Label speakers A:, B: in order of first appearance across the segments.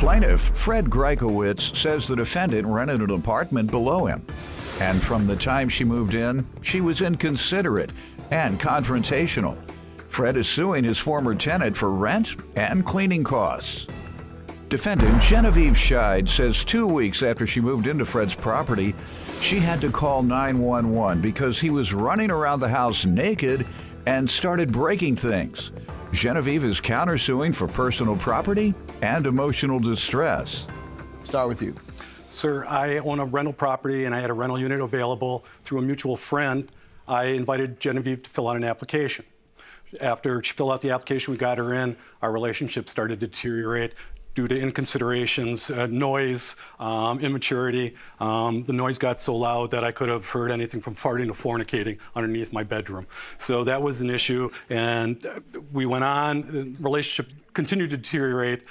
A: Plaintiff Fred Greikowitz says the defendant rented an apartment below him. And from the time she moved in, she was inconsiderate and confrontational. Fred is suing his former tenant for rent and cleaning costs. Defendant Genevieve Scheid says 2 weeks after she moved into Fred's property, she had to call 911 because he was running around the house naked and started breaking things. Genevieve is countersuing for personal property and emotional distress.
B: Start with you.
C: Sir, I own a rental property and I had a rental unit available through a mutual friend. I invited Genevieve to fill out an application. After she filled out the application, we got her in. Our relationship started to deteriorate due to inconsiderations, noise, immaturity. The noise got so loud that I could have heard anything from farting to fornicating underneath my bedroom. So that was an issue, and we went on. The relationship continued to deteriorate.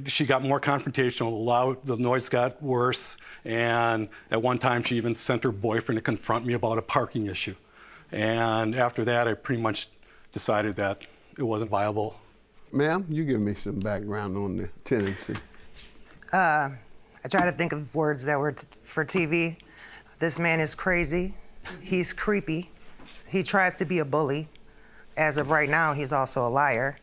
C: She got more confrontational, the noise got worse, and at one time she even sent her boyfriend to confront me about a parking issue. And after that, I pretty much decided that it wasn't viable.
B: Ma'am, you give me some background on the tenancy.
D: I try to think of words that were for TV. This man is crazy. He's creepy. He tries to be a bully. As of right now, he's also a liar.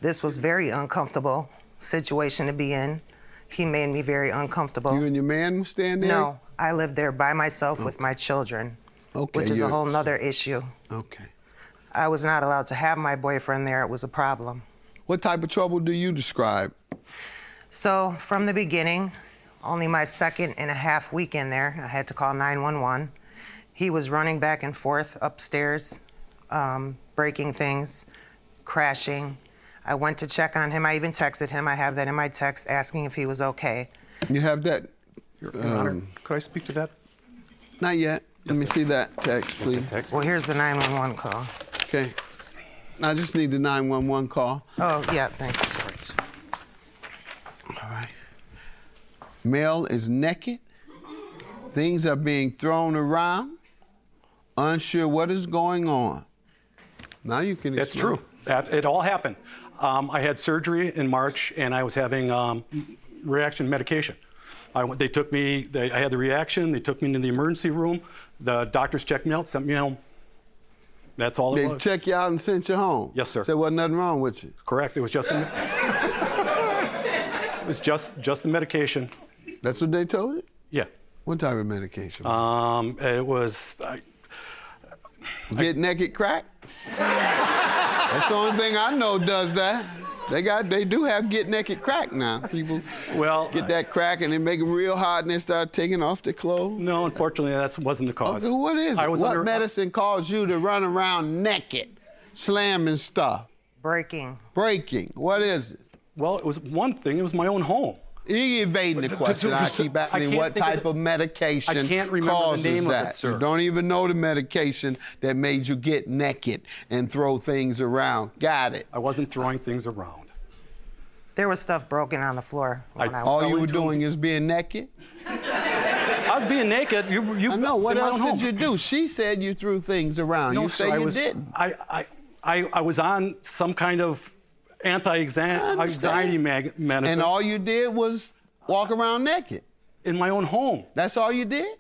D: This was very uncomfortable situation to be in. He made me very uncomfortable.
B: You and your man staying there?
D: No, I lived there by myself with my children, which is a whole nother issue.
B: Okay.
D: I was not allowed to have my boyfriend there. It was a problem.
B: What type of trouble do you describe?
D: So from the beginning, only my 2.5 week in there, I had to call 911. He was running back and forth upstairs, breaking things, crashing. I went to check on him. I even texted him. I have that in my text, asking if he was okay.
B: You have that?
C: Your Honor, could I speak to that?
B: Not yet.
C: Yes,
B: Let me
C: sir.
B: see that text, please.
D: Well, here's the 911 call.
B: Okay. I just need the 911 call.
D: Oh, yeah, thanks.
B: All right. Male is naked. Things are being thrown around. Unsure what is going on. Now you can
C: That's
B: explain.
C: true. It all happened. I had surgery in March, and I was having reaction medication. I had the reaction. They took me into the emergency room. The doctors checked me out, sent me home. That's all it was.
B: They checked you out and sent you home?
C: Yes, sir.
B: Said wasn't nothing wrong with you?
C: Correct. It was just it was just the medication.
B: That's what they told you?
C: Yeah.
B: What type of medication?
C: It was.
B: Get naked crack? That's the only thing I know does that. They do have get naked crack now. People get that crack and they make them real hot and they start taking off their clothes.
C: No, unfortunately, that wasn't the cause.
B: Okay, what is it? What medicine caused you to run around naked, slamming stuff?
D: Breaking.
B: Breaking. What is it?
C: Well, it was one thing. It was my own home.
B: You're evading the question. I keep asking what type of medication
C: I can't remember
B: causes
C: the name
B: that.
C: of it, sir.
B: You don't even know the medication that made you get naked and throw things around. Got it.
C: I wasn't throwing things around.
D: There was stuff broken on the floor.
B: All you were doing is being naked?
C: I was being naked.
B: I know. What else did you do? She said you threw things around.
C: No,
B: you
C: sir,
B: say you didn't.
C: I was on some kind of anti-anxiety medicine.
B: And all you did was walk around naked?
C: In my own home.
B: That's all you did?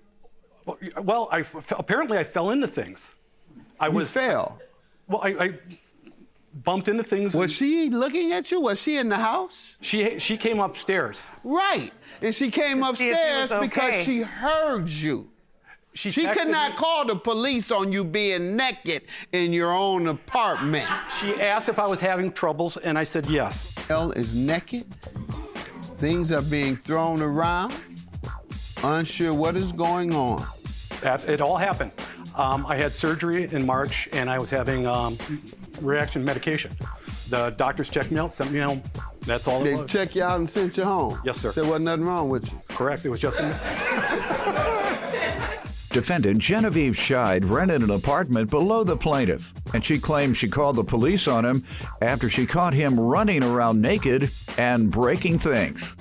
C: Well, apparently I fell into things.
B: You fell?
C: Well, I bumped into things.
B: Was she looking at you? Was she in the house?
C: She came upstairs.
B: Right. And she came upstairs because she heard you. She could not call the police on you being naked in your own apartment.
C: She asked if I was having troubles, and I said yes.
B: Male is naked. Things are being thrown around. Unsure what is going on.
C: It all happened. I had surgery in March, and I was having reaction medication. The doctors checked me out, sent me home. That's all it was.
B: They checked you out and sent you home?
C: Yes, sir.
B: Said wasn't nothing wrong with you?
C: Correct. It was just...
A: Defendant Genevieve Scheid rented an apartment below the plaintiff, and she claims she called the police on him after she caught him running around naked and breaking things.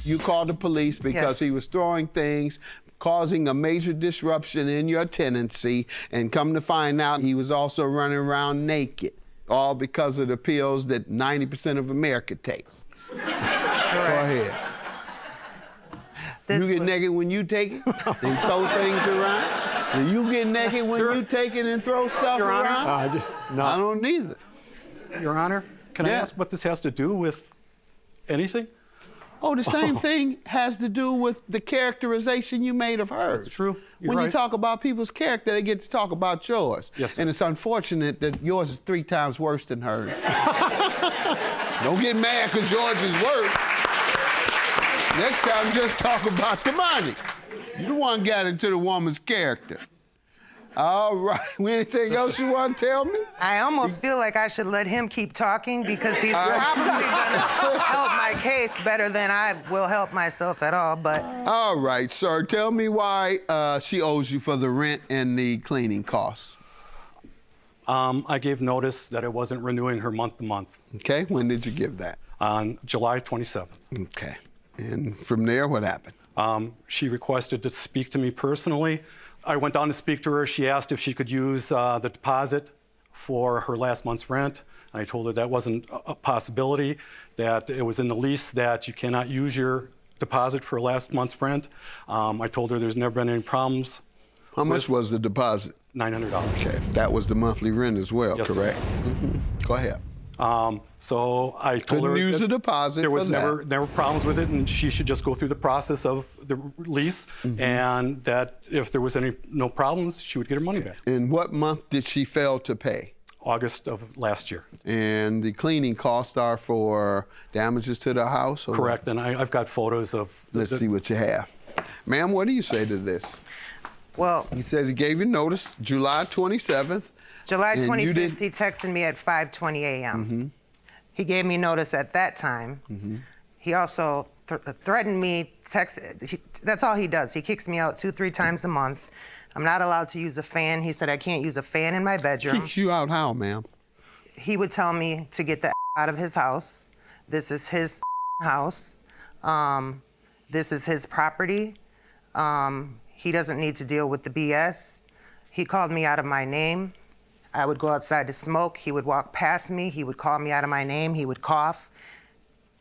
B: You called the police because he was throwing things, causing a major disruption in your tenancy, and come to find out he was also running around naked. all because of the pills that 90% of America takes. Go ahead. You get naked when you take it? And throw things around? Do you get naked when you take it and throw stuff
C: Your Honor?
B: around?
C: No.
B: I don't either.
C: Your Honor, can I
B: Yeah.
C: ask what this has to do with anything?
B: Oh, the same thing has to do with the characterization you made of hers.
C: That's true. You're
B: When you
C: right.
B: talk about people's character, they get to talk about yours.
C: Yes, sir.
B: And it's unfortunate that yours is 3 times worse than hers. Don't get mad because yours is worse. Next time, just talk about the money. You the one got into the woman's character. All right. Anything else you want to tell me?
D: I almost feel like I should let him keep talking because he's probably going to help my case better than I will help myself at all, but...
B: All right, sir. Tell me why she owes you for the rent and the cleaning costs.
C: I gave notice that I wasn't renewing her month to month
B: Okay. When did you give that?
C: on July 27th.
B: Okay. And from there, what happened?
C: She requested to speak to me personally. I went down to speak to her. She asked if she could use the deposit for her last month's rent. And I told her that wasn't a possibility, that it was in the lease that you cannot use your deposit for last month's rent. I told her there's never been any problems.
B: How much was the deposit?
C: $900.
B: Okay. That was the monthly rent as well,
C: Yes, sir.
B: correct? Go ahead.
C: So I told
B: Couldn't
C: her
B: use
C: that
B: the deposit
C: there was
B: for that.
C: never problems with it, and she should just go through the process of the lease, and that if there was no problems, she would get her money back.
B: And what month did she fail to pay?
C: August of last year.
B: And the cleaning costs are for damages to the house? Or
C: Correct, and I've got photos of...
B: Let's see what you have. Ma'am, what do you say to this?
D: Well,
B: He says he gave you notice July 27th.
D: July
B: And you
D: 25th,
B: did-
D: he texted me at 5:20 a.m. He gave me notice at that time. He also threatened me, that's all he does. He kicks me out 2-3 times a month. I'm not allowed to use a fan. He said I can't use a fan in my bedroom.
B: Kicks you out how, ma'am?
D: He would tell me to get the out of his house. This is his house. This is his property. He doesn't need to deal with the BS. He called me out of my name. I would go outside to smoke. He would walk past me. He would call me out of my name. He would cough.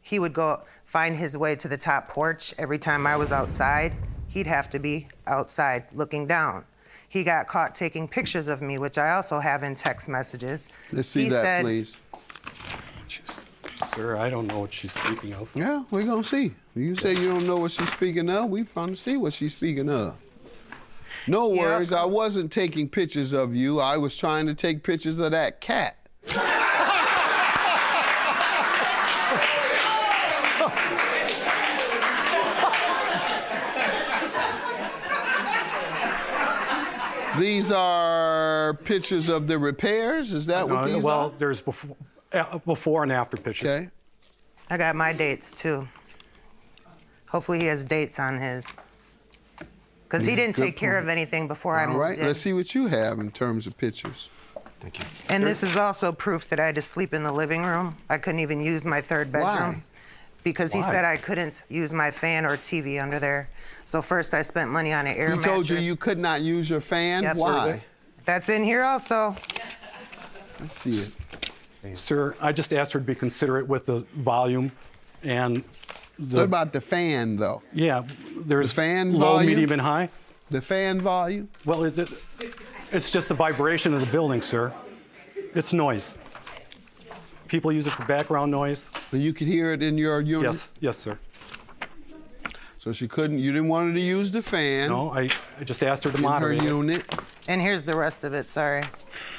D: He would go find his way to the top porch. Every time I was outside, he'd have to be outside looking down. He got caught taking pictures of me, which I also have in text messages.
B: Let's see
D: He
B: that,
D: said,
B: please.
C: Sir, I don't know what she's speaking of.
B: Yeah, we're going to see. You say you don't know what she's speaking of. We're going to see what she's speaking of. No
D: He
B: worries.
D: also-
B: I wasn't taking pictures of you. I was trying to take pictures of that cat. These are pictures of the repairs? Is that what these
C: Well,
B: are?
C: there's before and after pictures.
B: Okay.
D: I got my dates too. Hopefully he has dates on his. Because he didn't
B: Good
D: take care of anything before I
B: All
D: moved
B: right.
D: in.
B: Let's see what you have in terms of pictures.
C: Thank you.
D: And this is also proof that I had to sleep in the living room. I couldn't even use my third bedroom.
B: Why?
D: Because he
C: Why?
D: said I couldn't use my fan or TV under there. So first I spent money on an air
B: He
D: mattress.
B: told you you could not use your fan?
D: Yes, sir.
B: Why?
D: That's in here also.
B: Let's see it.
C: Sir, I just asked her to be considerate with the volume and the...
B: What about the fan, though?
C: Yeah, there's
B: The fan
C: low,
B: volume?
C: medium, and high.
B: The fan volume?
C: Well, it's just the vibration of the building, sir. It's noise. People use it for background noise.
B: So you could hear it in your unit?
C: Yes, sir.
B: So you didn't want her to use the fan
C: No, I just asked her to
B: in her
C: moderate it.
B: unit.
D: And here's the rest of it, sorry.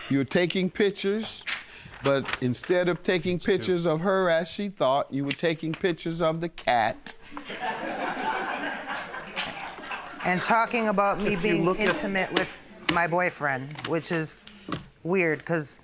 B: You were taking pictures, but instead of taking pictures of her as she thought, you were taking pictures of the cat.
D: And talking about me
C: If you
D: being
C: look at-
D: intimate with my boyfriend, which is weird because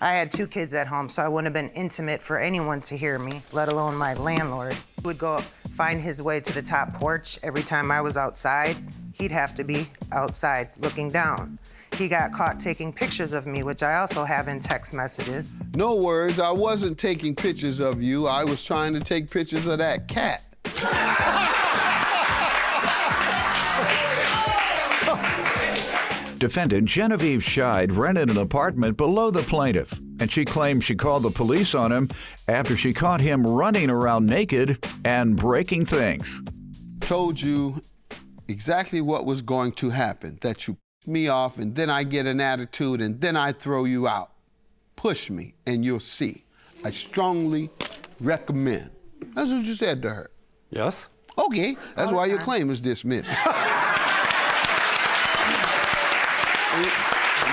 D: I had 2 kids at home, so I wouldn't have been intimate for anyone to hear me, let alone my landlord. He would go find his way to the top porch. Every time I was outside, he'd have to be outside looking down. He got caught taking pictures of me, which I also have in text messages.
B: No worries, I wasn't taking pictures of you. I was trying to take pictures of that cat.
A: Defendant Genevieve Scheid rented an apartment below the plaintiff. and she claims she called the police on him after she caught him running around naked and breaking things.
B: Told you exactly what was going to happen, that you piss me off and then I get an attitude and then I throw you out. Push me and you'll see. I strongly recommend. That's what you said to her.
C: Yes.
B: Okay, that's why your claim is dismissed.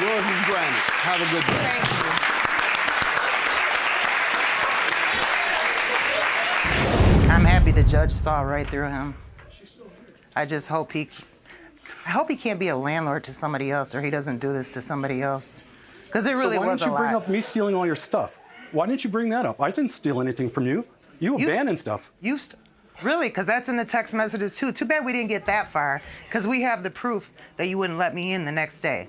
B: Yours is granted. Have a good day.
D: Thank you. I'm happy the judge saw right through him. I just hope I hope he can't be a landlord to somebody else, or he doesn't do this to somebody else. Because it really was a lot.
C: So why didn't you bring up me stealing all your stuff? Why didn't you bring that up? I didn't steal anything from you. You abandoned stuff.
D: Really? Because that's in the text messages too. Too bad we didn't get that far, because we have the proof that you wouldn't let me in the next day.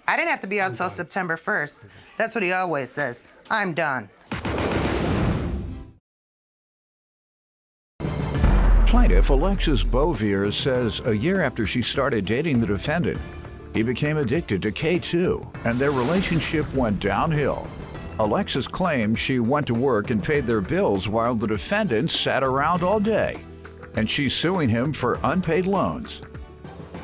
D: I didn't have to be out until September 1st. That's what he always says. I'm done.
A: Plaintiff Alexis Beauvier says a year after she started dating the defendant, he became addicted to K2 and their relationship went downhill. Alexis claims she went to work and paid their bills while the defendant sat around all day, and she's suing him for unpaid loans.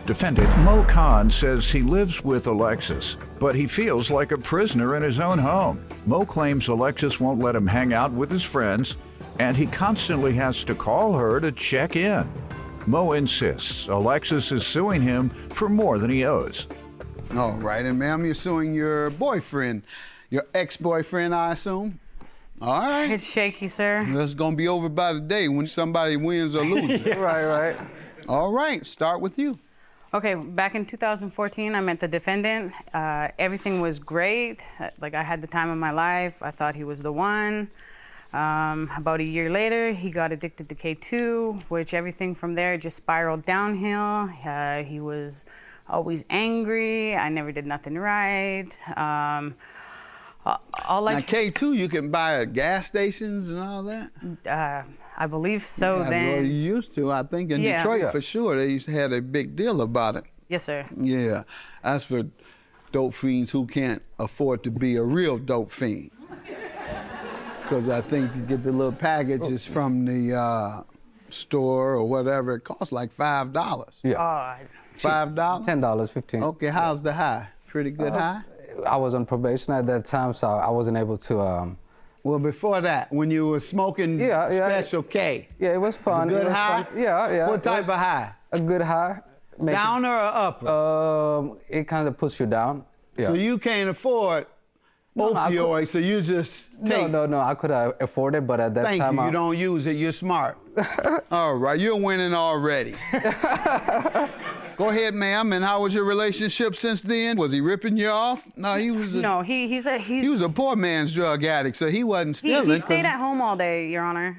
A: Defendant Mo Khan says he lives with Alexis, but he feels like a prisoner in his own home. Mo claims Alexis won't let him hang out with his friends, and he constantly has to call her to check in. Mo insists Alexis is suing him for more than he owes.
B: All right, and ma'am, you're suing your boyfriend, your ex-boyfriend, I assume? All right.
E: It's shaky, sir.
B: It's gonna be over by the day when somebody wins or loses.
C: Yeah. Right.
B: All right, start with you.
E: Okay, back in 2014, I met the defendant. Everything was great. Like, I had the time of my life. I thought he was the one. About a year later, he got addicted to K2, which everything from there just spiraled downhill. He was always angry. I never did nothing right.
B: Now, K2 you can buy at gas stations and all that?
E: I believe so.
B: Yeah,
E: then.
B: well, you used to, I think, in Detroit for sure. They used to have a big deal about it.
E: Yes, sir.
B: Yeah, as for dope fiends who can't afford to be a real dope fiend. Because I think you get the little packages from the store or whatever, it costs like $5.
F: Yeah.
B: $5?
F: $10, $15.
B: Okay, how's the high? Pretty good high?
F: I was on probation at that time, so I wasn't able to.
B: Well, before that, when you were smoking Special K.
F: Yeah, it was fun.
B: Good high?
F: Fun. Yeah.
B: What type of high?
F: A good high.
B: Downer or upper?
F: It kind of puts you down. Yeah.
B: So you can't afford opioids, so you just take.
F: No, I could afford it, but at that time.
B: You don't use it, you're smart. All right, you're winning already. Go ahead, ma'am, and how was your relationship since then? Was he ripping you off? No, he was
E: No, he
B: was a poor man's drug addict, so he wasn't stealing.
E: He stayed at home all day, Your Honor.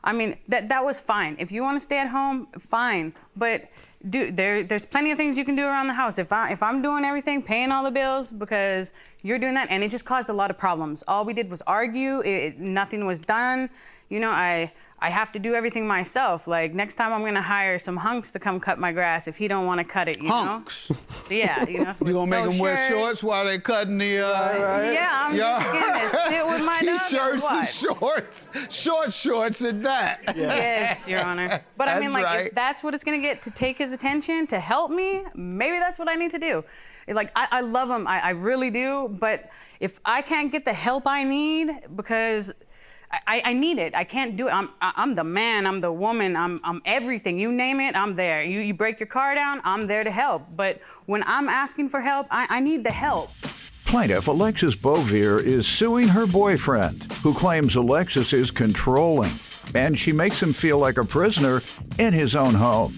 E: I mean, that was fine. If you want to stay at home, fine. But there's plenty of things you can do around the house. If I'm doing everything, paying all the bills, because you're doing that, and it just caused a lot of problems. All we did was argue. Nothing was done. You know, I have to do everything myself. Like, next time I'm gonna hire some hunks to come cut my grass if he don't want to cut it, you
B: hunks.
E: know? Yeah, you know.
B: You gonna make them wear shorts while they cutting the?
E: Yeah, I'm just gonna sit with my dog.
B: T-shirts and shorts, short shorts and that.
E: Yeah. Yes, Your Honor. But I mean, like, if that's what it's gonna get to take his attention, to help me, maybe that's what I need to do. Like, I love him, I really do. But if I can't get the help I need, because I need it. I can't do it. I'm the man. I'm the woman. I'm everything. You name it, I'm there. You break your car down, I'm there to help. But when I'm asking for help, I need the help.
A: Plaintiff Alexis Beauvier is suing her boyfriend, who claims Alexis is controlling, and she makes him feel like a prisoner in his own home.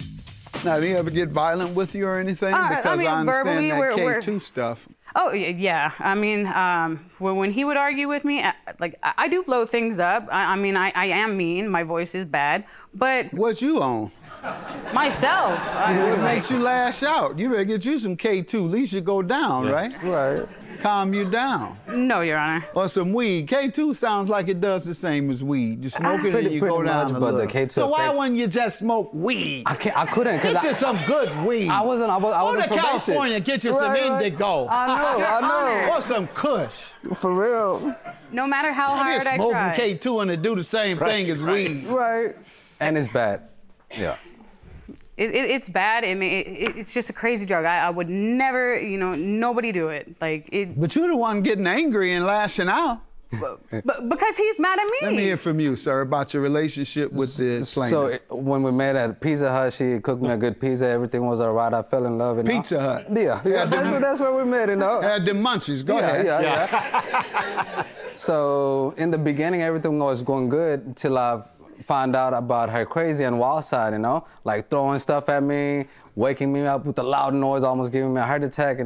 B: Now, do you ever get violent with you or anything? Because I understand
E: verbally,
B: that K2 stuff.
E: Oh, yeah. I mean, when he would argue with me, like, I do blow things up. I mean, I am mean. My voice is bad. But
B: what you on?
E: Myself.
B: What makes you lash out? You better get you some K2. At least you go down, right?
F: Right.
B: calm you down.
E: No, Your Honor.
B: Or some weed. K2 sounds like it does the same as weed. You smoke it and you go down a
F: but
B: little.
F: the K2
B: so why
F: affects-
B: wouldn't you just smoke weed?
F: I couldn't.
B: Get you some good weed.
F: I wasn't
B: Go to
F: probation.
B: California, get you some indigo.
F: I know.
B: Or some kush.
F: For real.
E: No matter how hard I
B: smoking
E: try.
B: K2 and it do the same thing as weed.
F: Right. And it's bad. Yeah.
E: It's bad. I mean, it's just a crazy drug. I would never, nobody do it.
B: But you're the one getting angry and lashing out.
E: But because he's mad at me.
B: Let me hear from you, sir, about your relationship with the plaintiff.
F: So when we met at Pizza Hut, she cooked me a good pizza. Everything was all right. I fell in love.
B: Pizza Hut?
F: Yeah. That's where we met,
B: Had the munchies. Go ahead.
F: Yeah. So in the beginning, everything was going good until I found out about her crazy and wild side, like throwing stuff at me, waking me up with a loud noise, almost giving me a heart attack,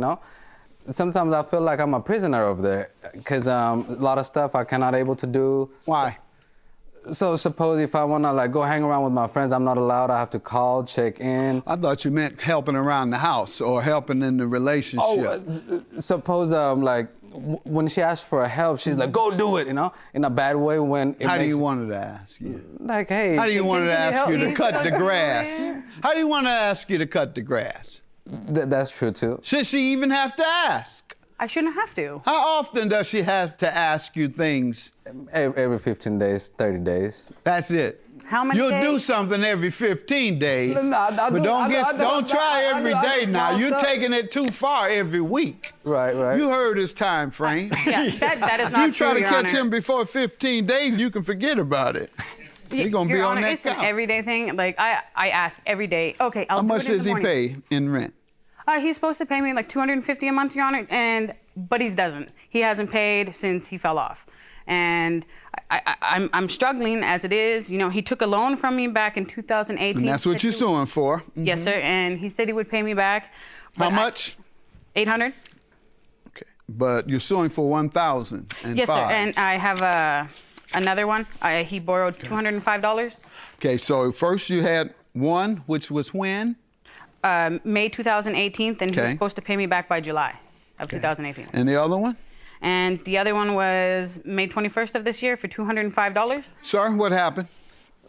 F: Sometimes I feel like I'm a prisoner over there because a lot of stuff I cannot able to do.
B: Why?
F: So suppose if I want to go hang around with my friends, I'm not allowed. I have to call, check in.
B: I thought you meant helping around the house or helping in the relationship.
F: Suppose when she asks for help, she's like, go do it, in a bad way when
B: How do you want her to ask you?
F: Like, hey.
B: How do you want her to ask you to cut the grass? How do you want her to ask you to cut the grass?
F: That's true, too.
B: Should she even have to ask?
E: I shouldn't have to.
B: How often does she have to ask you things?
F: Every 15 days, 30 days.
B: That's it.
E: How many
B: You'll
E: days?
B: do something every 15 days.
F: I
B: But don't try every day now. You're
F: stuff.
B: taking it too far every week.
F: Right.
B: You heard his time frame.
E: Yeah, that is
B: If
E: not
B: you try
E: true,
B: to
E: Your
B: catch
E: Honor.
B: him before 15 days, you can forget about it. He's going to be
E: Your
B: on
E: Honor,
B: that
E: it's an
B: count.
E: everyday thing. I ask every day, okay, I'll
B: How
E: do
B: much
E: it in
B: does
E: the
B: he
E: morning.
B: pay in rent?
E: He's supposed to pay me like $250 a month, Your Honor, but he doesn't. He hasn't paid since he fell off. And I'm struggling as it is. He took a loan from me back in 2018.
B: And that's what you're suing for.
E: Yes, sir. And he said he would pay me back.
B: How much?
E: $800.
B: Okay. But you're suing for $1,005.
E: Yes, sir. And I have another one. He borrowed $205.
B: Okay, so first you had one, which was when?
E: May 2018, and he was
B: Okay.
E: supposed to pay me back by July of 2018.
B: And the other one?
E: And the other one was May 21st of this year for $205.
B: Sir, what happened?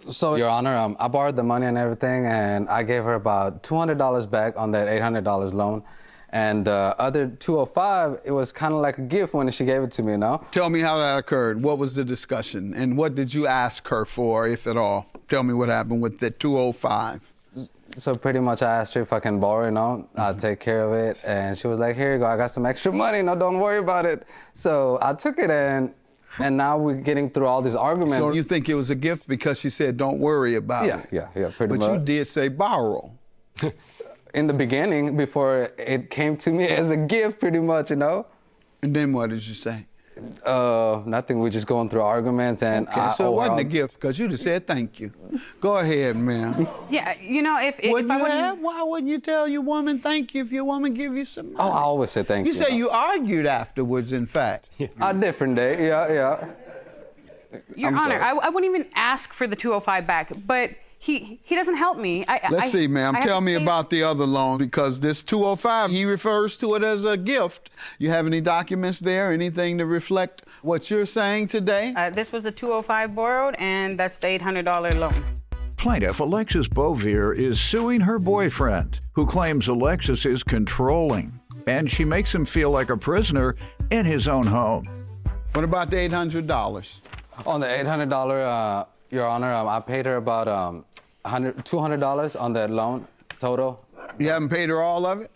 F: So, Your Honor, I borrowed the money and everything, and I gave her about $200 back on that $800 loan. And the other $205, it was kind of like a gift when she gave it to me,
B: Tell me how that occurred. What was the discussion? And what did you ask her for, if at all? Tell me what happened with the $205.
F: So pretty much I asked her if I can borrow, I'll take care of it. And she was like, here you go, I got some extra money, don't worry about it. So I took it and now we're getting through all these arguments.
B: So you think it was a gift because she said, don't worry about it?
F: Yeah, pretty much.
B: But you did say borrow.
F: In the beginning, before it came to me as a gift, pretty much,
B: And then what did you say?
F: Nothing, we're just going through arguments and
B: Okay, so it wasn't a gift because you just said thank you. Go ahead, ma'am.
E: Yeah, if
B: Wouldn't
E: I
B: you
E: wouldn't...
B: have? Why wouldn't you tell your woman thank you if your woman give you some money?
F: I always say thank you.
B: You say you argued afterwards, in fact.
F: A different day, yeah.
E: Your
F: I'm
E: Honor,
F: sorry.
E: I wouldn't even ask for the $205 back, but he doesn't help me.
B: Let's see, ma'am. Tell me about the other loan because this $205, he refers to it as a gift. You have any documents there, anything to reflect what you're saying today?
E: This was the $205 borrowed, and that's the $800 loan.
A: Plaintiff Alexis Bovier is suing her boyfriend, who claims Alexis is controlling, and she makes him feel like a prisoner in his own home.
B: What about the $800?
F: On the $800, Your Honor, I paid her about $200 on that loan total.
B: You haven't paid her all of it?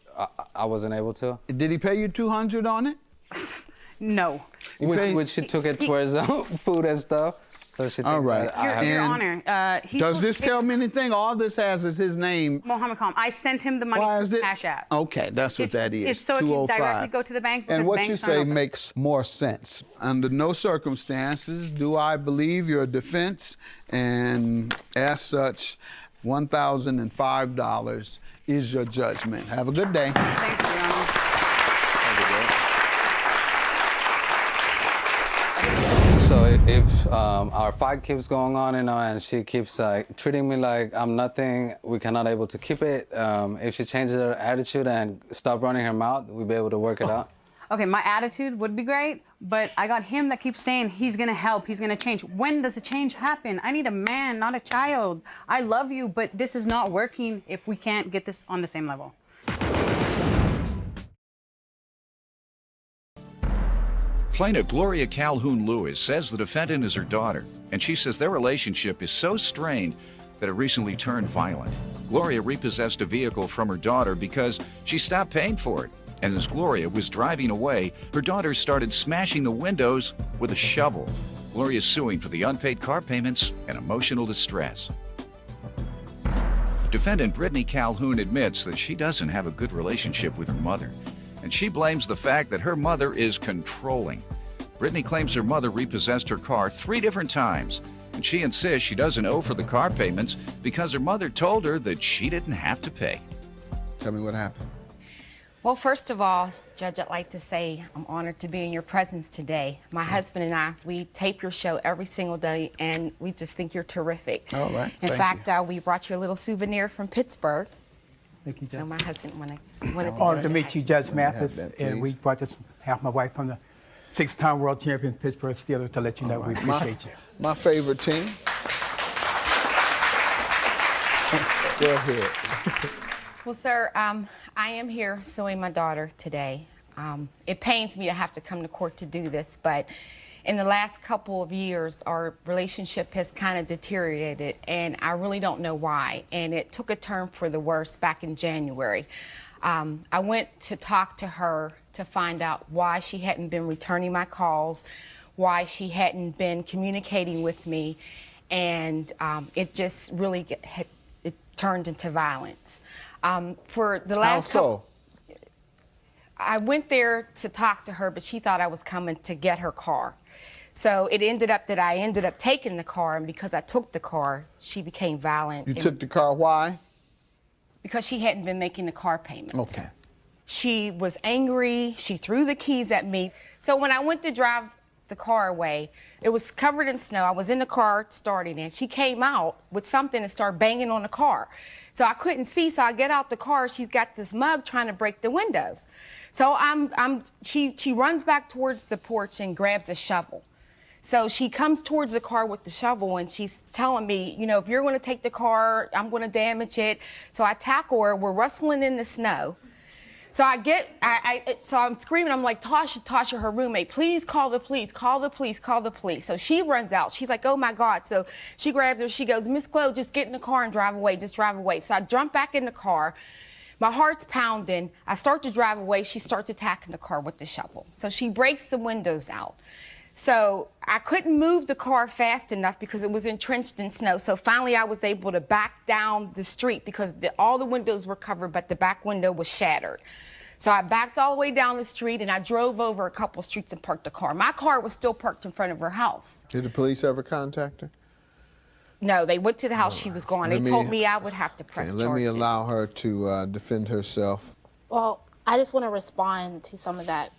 F: I wasn't able to.
B: Did he pay you $200 on it?
E: No.
F: Which she took it towards food and stuff. So she thinks
B: All right.
F: that I have-
E: Your
B: And
E: Honor,
B: Does this tell me anything? All this has is his name.
E: Mohammed Khan, I sent him the money
B: Why
E: through
B: is it?
E: Cash App.
B: Okay, that's what
E: It's-
B: that is.
E: it's so it can
B: 205.
E: directly go to the bank
B: And
E: because
B: what you
E: banks aren't
B: say
E: open.
B: makes more sense. Under no circumstances do I believe your defense, and as such, $1,005 is your judgment. Have a good day.
E: Thank you, Your Honor.
F: So if our fight keeps going on, and she keeps treating me like I'm nothing, we cannot able to keep it. If she changes her attitude and stop running her mouth, we'll be able to work it out.
E: Okay, my attitude would be great, but I got him that keeps saying he's gonna help, he's gonna change. When does the change happen? I need a man, not a child. I love you, but this is not working if we can't get this on the same level.
A: Plaintiff Gloria Calhoun Lewis says the defendant is her daughter, and she says their relationship is so strained that it recently turned violent. Gloria repossessed a vehicle from her daughter because she stopped paying for it. And as Gloria was driving away, her daughter started smashing the windows with a shovel. Gloria is suing for the unpaid car payments and emotional distress. Defendant Brittany Calhoun admits that she doesn't have a good relationship with her mother, and she blames the fact that her mother is controlling. Brittany claims her mother repossessed her car 3 different times, and she insists she doesn't owe for the car payments because her mother told her that she didn't have to pay.
B: Tell me what happened.
G: Well, first of all, Judge, I'd like to say I'm honored to be in your presence today. My husband and I, we tape your show every single day, and we just think you're terrific.
B: All right.
G: In fact, we brought you a little souvenir from Pittsburgh.
H: Thank you, Judge.
G: So my husband wanted to
H: Honored to meet you, Judge Mathis.
B: that,
H: And we
B: please.
H: brought this, have my wife from the 6-time world champion Pittsburgh Steelers to let you know we appreciate you.
B: My favorite team. Go ahead.
G: Well, sir, I am here suing my daughter today. It pains me to have to come to court to do this, but in the last couple of years, our relationship has kind of deteriorated, and I really don't know why. And it took a turn for the worse back in January. I went to talk to her to find out why she hadn't been returning my calls, why she hadn't been communicating with me, and it just really it turned into violence. For the last
B: How so?
G: I went there to talk to her, but she thought I was coming to get her car. So it ended up that I ended up taking the car, and because I took the car, she became violent.
B: You took the car, why?
G: Because she hadn't been making the car payments.
B: Okay.
G: She was angry. She threw the keys at me. So when I went to drive the car away, it was covered in snow. I was in the car starting it. She came out with something and started banging on the car. So I couldn't see, so I get out the car. She's got this mug trying to break the windows. So she runs back towards the porch and grabs a shovel. So she comes towards the car with the shovel, and she's telling me, you know, if you're going to take the car, I'm going to damage it. So I tackle her. We're rustling in the snow. So so I'm screaming. I'm like, Tasha, her roommate, please call the police, call the police, call the police. So she runs out. She's like, oh my God. So she grabs her. She goes, Miss Chloe, just get in the car and drive away. Just drive away. So I jump back in the car. My heart's pounding. I start to drive away. She starts attacking the car with the shovel. So she breaks the windows out. So I couldn't move the car fast enough because it was entrenched in snow. So finally I was able to back down the street because all the windows were covered, but the back window was shattered. So I backed all the way down the street, and I drove over a couple streets and parked the car. My car was still parked in front of her house.
B: Did the police ever contact her?
G: No, they went to the house she was going. They told me I would have to press charges.
B: Let me allow her to defend herself.
I: Well, I just want to respond to some of that.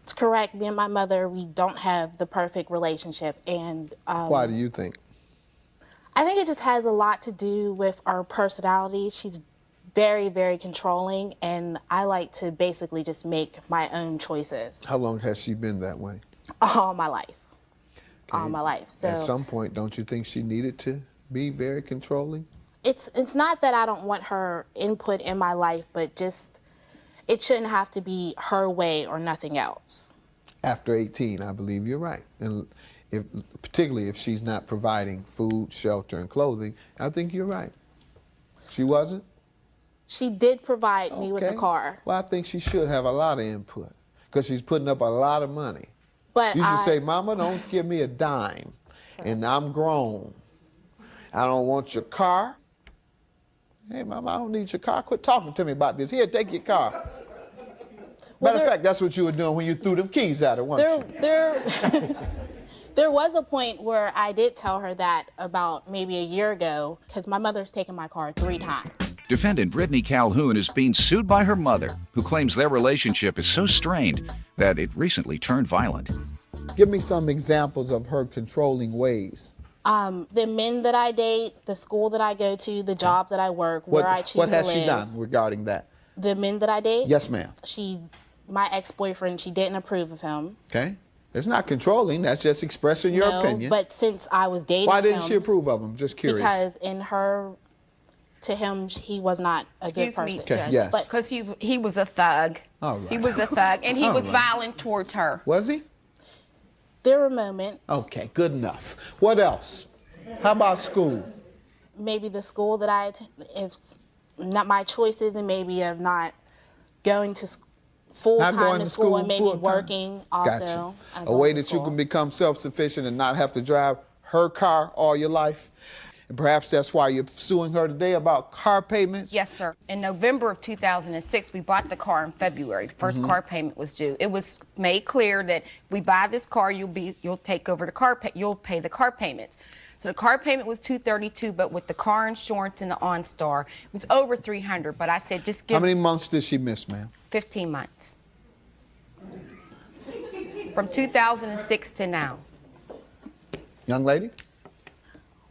I: It's correct. Me and my mother, we don't have the perfect relationship. And
B: Why do you think?
I: I think it just has a lot to do with our personality. She's very, very controlling, and I like to basically just make my own choices.
B: How long has she been that way?
I: All my life.
B: Okay.
I: All my life. So
B: at some point, don't you think she needed to be very controlling?
I: It's not that I don't want her input in my life, but just it shouldn't have to be her way or nothing else.
B: After 18, I believe you're right. And particularly if she's not providing food, shelter, and clothing, I think you're right. She wasn't?
I: She did provide me with a car.
B: Well, I think she should have a lot of input because she's putting up a lot of money.
I: But
B: You should say, Mama, don't give me a dime, and I'm grown. I don't want your car. Hey, Mama, I don't need your car. Quit talking to me about this. Here, take your car. Matter of fact, that's what you were doing when you threw them keys at her, weren't you?
I: There was a point where I did tell her that about maybe a year ago, because my mother's taken my car 3 times.
A: Defendant Brittany Calhoun is being sued by her mother, who claims their relationship is so strained that it recently turned violent.
B: Give me some examples of her controlling ways.
I: The men that I date, the school that I go to, the job that I work, where I choose to live.
B: What has she done regarding that?
I: The men that I date?
B: Yes, ma'am.
I: She my ex-boyfriend, she didn't approve of him.
B: Okay. It's not controlling. That's just expressing your opinion.
I: But since I was dating him.
B: Why didn't she approve of him? Just curious.
I: Because to him, he was not a good person.
G: Excuse me, Judge.
B: Yes.
G: Because he was a thug.
B: All right.
G: He was a thug, and he was violent towards her.
B: Was he?
I: There were moments.
B: Okay, good enough. What else? How about school?
I: Maybe the school that I attended, if not my choices, and maybe of not going to full-time to school and maybe working also.
B: Gotcha. A way that you can become self-sufficient and not have to drive her car all your life. And perhaps that's why you're suing her today about car payments?
G: Yes, sir. In November of 2006, we bought the car in February. The first car payment was due. It was made clear that we buy this car, you'll take over the car, you'll pay the car payments. So the car payment was $232, but with the car insurance and the OnStar, it was over $300. But I said, just give.
B: How many months did she miss, ma'am?
G: 15 months. From 2006 to now.
B: Young lady?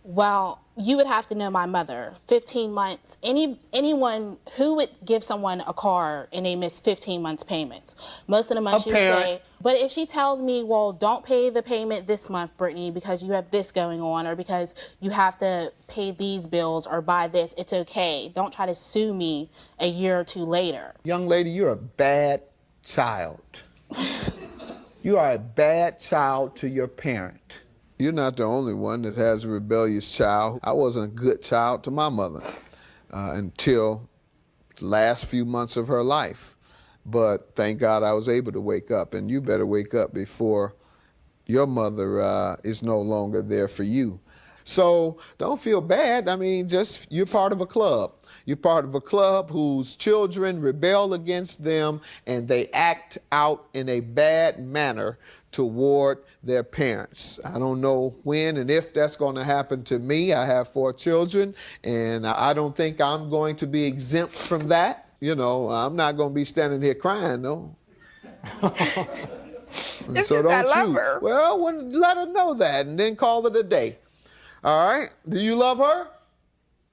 I: Well, you would have to know my mother. 15 months. Anyone who would give someone a car and they miss 15 months payments. Most of the months she would say, but if she tells me, well, don't pay the payment this month, Brittany, because you have this going on, or because you have to pay these bills or buy this, it's okay. Don't try to sue me a year or two later.
B: Young lady, you're a bad child. You are a bad child to your parent. You're not the only one that has a rebellious child. I wasn't a good child to my mother until the last few months of her life. But thank God I was able to wake up, and you better wake up before your mother is no longer there for you. So don't feel bad. I mean, just you're part of a club. You're part of a club whose children rebel against them, and they act out in a bad manner toward their parents. I don't know when and if that's going to happen to me. I have 4 children, and I don't think I'm going to be exempt from that. You know, I'm not going to be standing here crying, though.
G: It's so just I love her.
B: Well, let her know that and then call it a day. All right? Do you love her?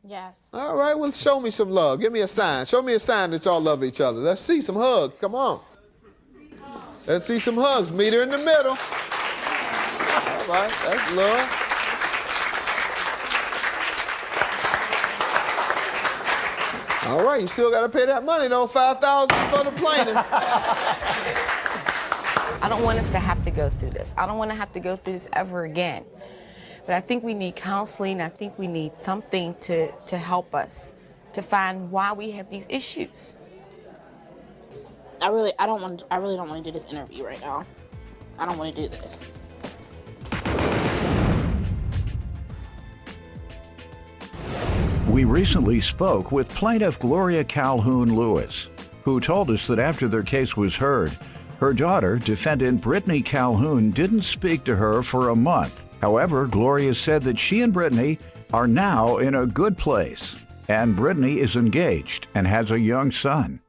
I: Yes.
B: All right, well, show me some love. Give me a sign. Show me a sign that y'all love each other. Let's see some hugs. Come on. Let's see some hugs. Meet her in the middle. All right, that's love. All right, you still got to pay that money, though, $5,000 for the plaintiff.
G: I don't want us to have to go through this. I don't want to have to go through this ever again. But I think we need counseling. I think we need something to help us to find why we have these issues.
I: I really don't want to do this interview right now. I don't want to do this.
A: We recently spoke with plaintiff Gloria Calhoun Lewis, who told us that after their case was heard, her daughter, defendant Brittany Calhoun, didn't speak to her for a month. However, Gloria said that she and Brittany are now in a good place, and Brittany is engaged and has a young son.